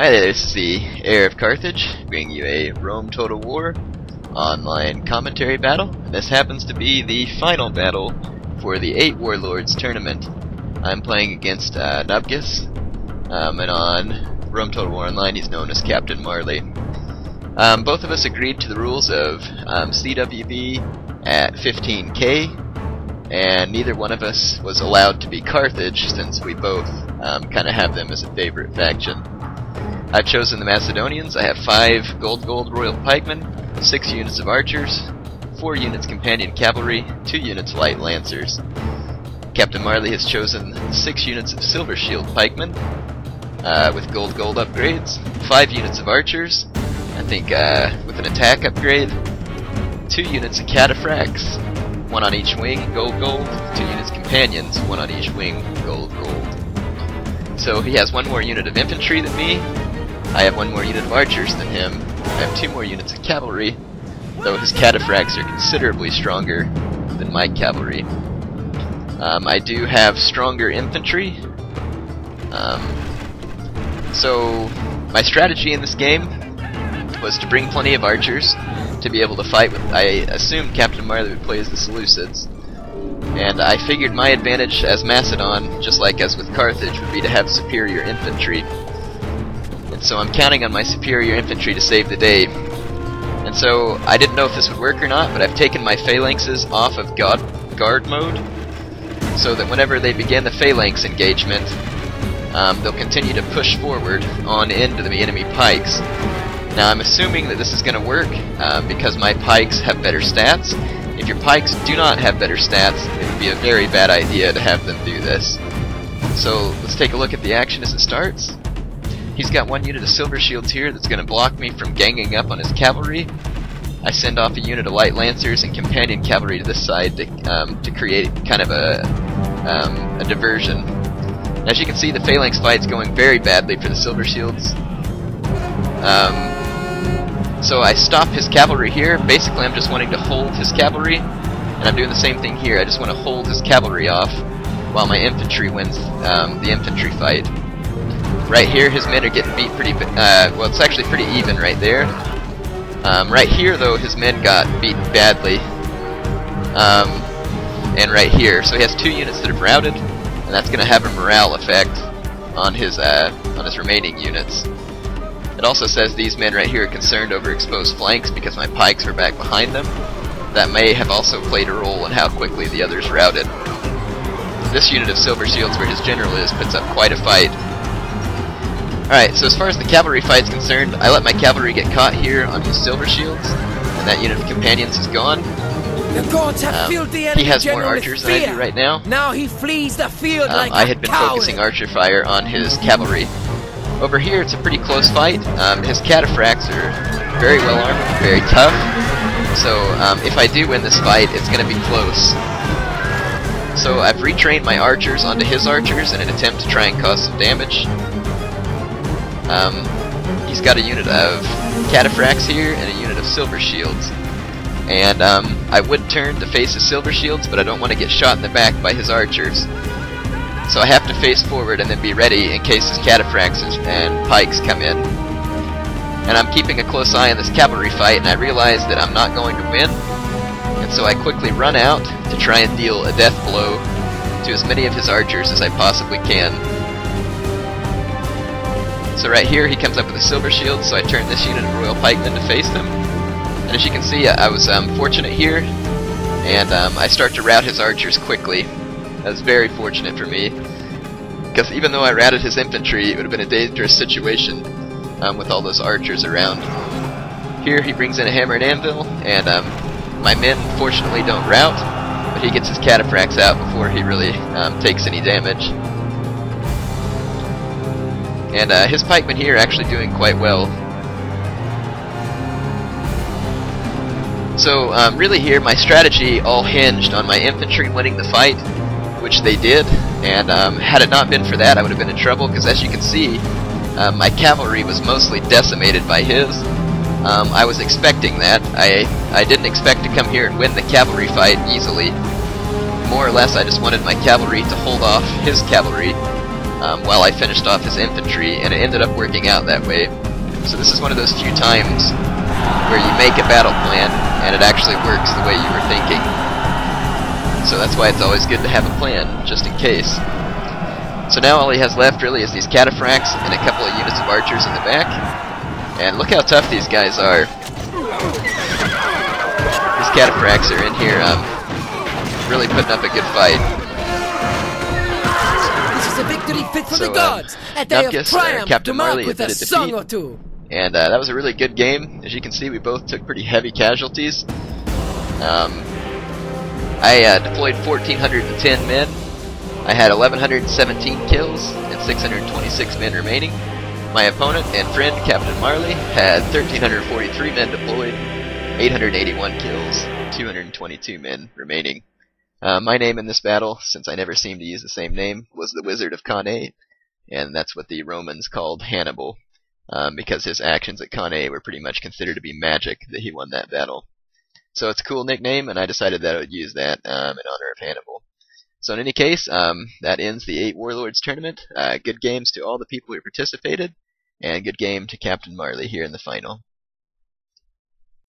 Hi there, this is the Heir of Carthage, bringing you a Rome Total War online commentary battle. This happens to be the final battle for the 8 Warlords tournament. I'm playing against Knubbgas, and on Rome Total War Online he's known as Captain Marley. Both of us agreed to the rules of CWB at 15k, and neither one of us was allowed to be Carthage since we both kind of have them as a favorite faction. I've chosen the Macedonians. I have 5 gold royal pikemen, 6 units of archers, 4 units companion cavalry, 2 units light lancers. Captain Marley has chosen 6 units of silver shield pikemen with gold upgrades, 5 units of archers, I think with an attack upgrade, 2 units of cataphracts, 1 on each wing, gold, 2 units companions, 1 on each wing, gold. So he has 1 more unit of infantry than me. I have 1 more unit of archers than him. I have 2 more units of cavalry, though his cataphracts are considerably stronger than my cavalry. I do have stronger infantry. So my strategy in this game was to bring plenty of archers to be able to fight with. I assumed Captain Marley would play as the Seleucids, and I figured my advantage as Macedon, just like as with Carthage, would be to have superior infantry. And so I'm counting on my superior infantry to save the day. And so I didn't know if this would work or not, but I've taken my phalanxes off of guard mode, so that whenever they begin the phalanx engagement, they'll continue to push forward on into the enemy pikes. Now I'm assuming that this is going to work because my pikes have better stats. If your pikes do not have better stats, it would be a very bad idea to have them do this. So let's take a look at the action as it starts. He's got 1 unit of silver shields here that's going to block me from ganging up on his cavalry. I send off a unit of light lancers and companion cavalry to this side to create kind of a diversion. As you can see, the phalanx fight's going very badly for the silver shields. So I stop his cavalry here. Basically I'm just wanting to hold his cavalry, and I'm doing the same thing here. I just want to hold his cavalry off while my infantry wins the infantry fight. Right here his men are getting beat pretty well, it's actually pretty even right there. Right here though his men got beaten badly, and right here. So he has 2 units that have routed, and that's going to have a morale effect on his remaining units. It also says these men right here are concerned over exposed flanks because my pikes are back behind them. That may have also played a role in how quickly the others routed. This unit of silver shields where his general is puts up quite a fight. Alright, so as far as the cavalry fight is concerned, I let my cavalry get caught here on his silver shields, and that unit of companions is gone. The gods have filled the enemy he has more archers than I do right now. Now he flees the field like I had been focusing archer fire on his cavalry. Over here it's a pretty close fight. His cataphracts are very well armed, very tough. So if I do win this fight, it's going to be close. So I've retrained my archers onto his archers in an attempt to try and cause some damage. He's got a unit of cataphracts here and a unit of silver shields. And I would turn to face his silver shields, but I don't want to get shot in the back by his archers. So I have to face forward and then be ready in case his cataphracts and pikes come in. And I'm keeping a close eye on this cavalry fight, and I realize that I'm not going to win. And so I quickly run out to try and deal a death blow to as many of his archers as I possibly can. So right here he comes up with a silver shield, so I turn this unit of royal pikemen to face them. And as you can see, I was fortunate here, and I start to rout his archers quickly. That's very fortunate for me, because even though I routed his infantry, it would have been a dangerous situation with all those archers around. Here he brings in a hammer and anvil, and my men fortunately don't rout, but he gets his cataphracts out before he really takes any damage. And his pikemen here are actually doing quite well. So really here my strategy all hinged on my infantry winning the fight, which they did, and had it not been for that I would have been in trouble, because as you can see my cavalry was mostly decimated by his. I was expecting that. I didn't expect to come here and win the cavalry fight easily. More or less I just wanted my cavalry to hold off his cavalry, while I finished off his infantry, and it ended up working out that way. So this is one of those few times where you make a battle plan and it actually works the way you were thinking. So that's why it's always good to have a plan, just in case. So now all he has left really is these cataphracts and a couple of units of archers in the back. And look how tough these guys are. These cataphracts are in here really putting up a good fight. This is a victory fit for the gods! A day of Knubbgas, triumph to Captain mark Marley with a admitted song defeat. or two! And that was a really good game. As you can see, we both took pretty heavy casualties. I deployed 1,410 men. I had 1,117 kills and 626 men remaining. My opponent and friend, Captain Marley, had 1,343 men deployed, 881 kills, 222 men remaining. My name in this battle, since I never seem to use the same name, was the Wizard of Cannae, and that's what the Romans called Hannibal, because his actions at Cannae were pretty much considered to be magic that he won that battle. So it's a cool nickname, and I decided that I would use that in honor of Hannibal. So in any case, that ends the 8 Warlords tournament. Good games to all the people who participated, and good game to Captain Marley here in the final.